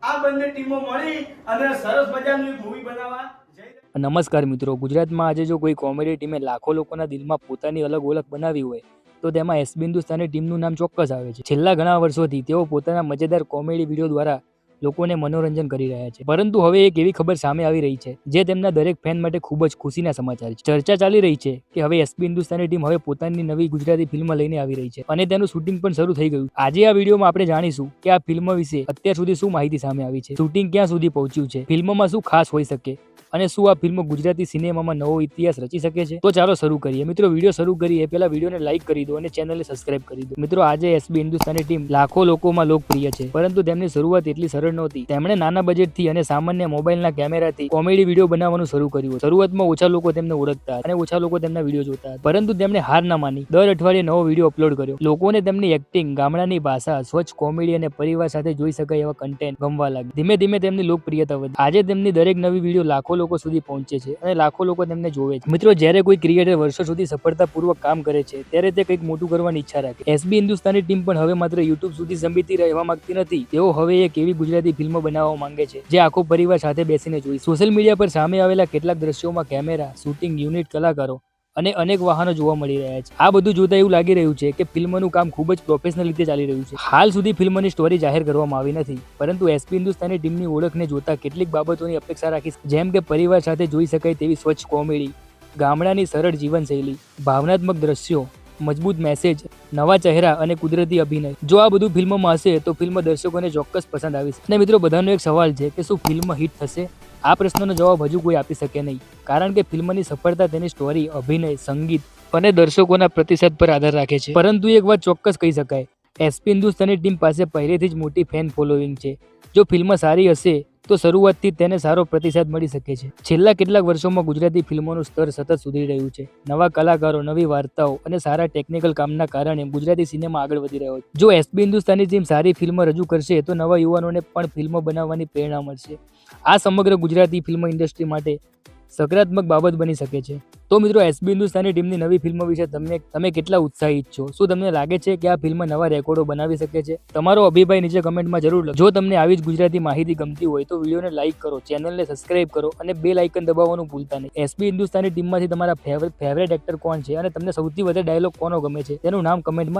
આ બંને ટીમો મળી અને સરસ મજાનું એક મૂવી બનાવવા જઈ નમસ્કાર મિત્રો, ગુજરાતમાં આજે જો કોઈ કોમેડી ટીમે લાખો લોકોના દિલમાં પોતાની અલગ ઓળખ બનાવી હોય તો તેમાં એસબી હિન્દુસ્તાની ટીમનું નામ ચોક્કસ આવે છે. છેલ્લા ઘણા વર્ષોથી તેઓ પોતાના મજેદાર કોમેડી વિડીયો દ્વારા લોકોને મનોરંજન કરી રહ્યા છે. પરંતુ હવે એક એવી ખબર સામે આવી રહી છે જે તેમના દરેક ફેન માટે ખૂબ જ ખુશીના સમાચાર છે. ચર્ચા ચાલી રહી છે કે હવે એસબી હિન્દુસ્તાની ટીમ હવે પોતાની નવી ગુજરાતી ફિલ્મ લઈને આવી રહી છે અને તેનું શૂટિંગ પણ શરૂ થઈ ગયું. આજે આ વિડીયોમાં આપણે જાણીશું કે આ ફિલ્મ વિશે અત્યાર સુધી શું માહિતી સામે આવી છે, શૂટિંગ ક્યાં સુધી પહોંચ્યું છે, ફિલ્મમાં શું ખાસ હોઈ શકે અને શું આ ફિલ્મ ગુજરાતી સિનેમામાં નવો ઇતિહાસ રચી શકે છે. તો ચાલો શરૂ કરીએ. મિત્રો, વિડીયો શરૂ કરીએ પહેલા વિડીયોને લાઈક કરી દો અને ચેનલને સબસ્ક્રાઇબ કરી દો. મિત્રો, આજે એસબી હિન્દુસ્તાની ટીમ લાખો લોકોમાં લોકપ્રિય છે, પરંતુ તેમની શરૂઆત એટલી સરળ નહોતી. તેમણે નાના બજેટથી અને સામાન્ય મોબાઈલના કેમેરાથી કોમેડી વિડીયો બનાવવાનું શરૂ કર્યું. શરૂઆતમાં ઓછા લોકો તેમને ઓળખતા અને ઓછા લોકો તેમના વિડીયો જોતા હતા, પરંતુ તેમણે હાર ના માની દર અઠવાડિયે નવો વિડીયો અપલોડ કર્યો. લોકોને તેમની એક્ટિંગ, ગામડાની ભાષા, સ્વચ્છ કોમેડી અને પરિવાર સાથે જોઈ શકાય એવા કન્ટેન્ટ ગમવા લાગ્યા. ધીમે ધીમે તેમની લોકપ્રિયતા વધી. આજે તેમની દરેક નવી વિડીયો લાખો લોકો સુધી પહોંચે છે અને લાખો લોકો તેમને જોવે છે. મિત્રો, જ્યારે કોઈ ક્રિએટર વર્ષો સુધી સફળતાપૂર્વક કામ કરે છે ત્યારે તે કંઈક મોટું કરવાની ઈચ્છા રાખે. એસબી હિન્દુસ્તાની ટીમ પણ હવે માત્ર યુટ્યુબ સુધી સીમિત રહેવા માંગતી નથી. તેઓ હવે એક એવી ગુજરાતી ફિલ્મ બનાવવા માંગે છે જે આખો પરિવાર સાથે બેસીને જોઈ. સોશિયલ મીડિયા પર સામે આવેલા કેટલાક દ્રશ્યોમાં કેમેરા, શૂટિંગ યુનિટ, કલાકારો અને અનેક વાહનો જોવા મળી રહ્યા છે. આ બધું જોતા એવું લાગી રહ્યું છે કે ફિલ્મનું કામ ખૂબ જ પ્રોફેશનલ રીતે ચાલી રહ્યું છે. હાલ સુધી ફિલ્મની સ્ટોરી જાહેર કરવામાં આવી નથી, પરંતુ એસપી હિન્દુસ્તાની ટીમની ઓળખને જોતા કેટલીક બાબતોની અપેક્ષા રાખીશ, જેમ કે પરિવાર સાથે જોઈ શકાય તેવી સ્વચ્છ કોમેડી, ગામડાની સરળ જીવનશૈલી, ભાવનાત્મક દ્રશ્યો, મજબૂત મેસેજ, નવા ચહેરા અને કુદરતી અભિનય. જો આ બધું ફિલ્મમાં હશે તો ફિલ્મ દર્શકોને ચોક્કસ પસંદ આવી છે. અને મિત્રો, બધાનો એક સવાલ છે કે શું ફિલ્મ હિટ થશે? આ પ્રશ્નનો જવાબ હજુ કોઈ આપી શકે નહીં, કારણ કે ફિલ્મની સફળતા તેની સ્ટોરી, અભિનય, સંગીત અને દર્શકોના પ્રતિસાદ પર આધાર રાખે છે. પરંતુ એક વાત ચોક્કસ કહી શકાય, એસપી હિન્દુસ્તાની ટીમ પાસે પહેલેથી જ મોટી ફેન ફોલોઈંગ છે. જો ફિલ્મ સારી હશે તો શરૂઆતથી તેને સારો પ્રતિસાદ મળી શકે છે. છેલ્લા કેટલાક વર્ષોમાં ગુજરાતી ફિલ્મોનું સ્તર સતત સુધરી રહ્યું છે. નવા કલાકારો, નવી વાર્તાઓ અને સારા ટેકનિકલ કામના કારણે ગુજરાતી સિનેમા આગળ વધી રહ્યો છે. જો એસબી હિન્દુસ્તાની ટીમ સારી ફિલ્મ રજૂ કરશે તો નવા યુવાનોને પણ ફિલ્મ બનાવવાની પ્રેરણા મળશે. આ સમગ્ર ગુજરાતી ફિલ્મ ઇન્ડસ્ટ્રી માટે સકારાત્મક બાબત બની શકે છે. તો મિત્રો, એસબી હિન્દુસ્તાની ટીમની નવી ફિલ્મ વિશે તમે કેટલા ઉત્સાહિત છો? શું તમને લાગે છે કે આ ફિલ્મ નવા રેકોર્ડો બનાવી શકે છે? તમારો અભિપ્રાય નીચે કમેન્ટમાં જરૂર લખો. જો તમને આવી જ ગુજરાતી માહિતી ગમતી હોય તો વિડીયોને લાઈક કરો, ચેનલને સબસ્ક્રાઇબ કરો અને બેલ આઇકન દબાવવાનું ભૂલતા નહીં. એસબી હિન્દુસ્તાની ટીમમાંથી તમારા ફેવરેટ એક્ટર કોણ છે અને તમને સૌથી વધારે ડાયલોગ કોનો ગમે છે તેનું નામ કમેન્ટમાં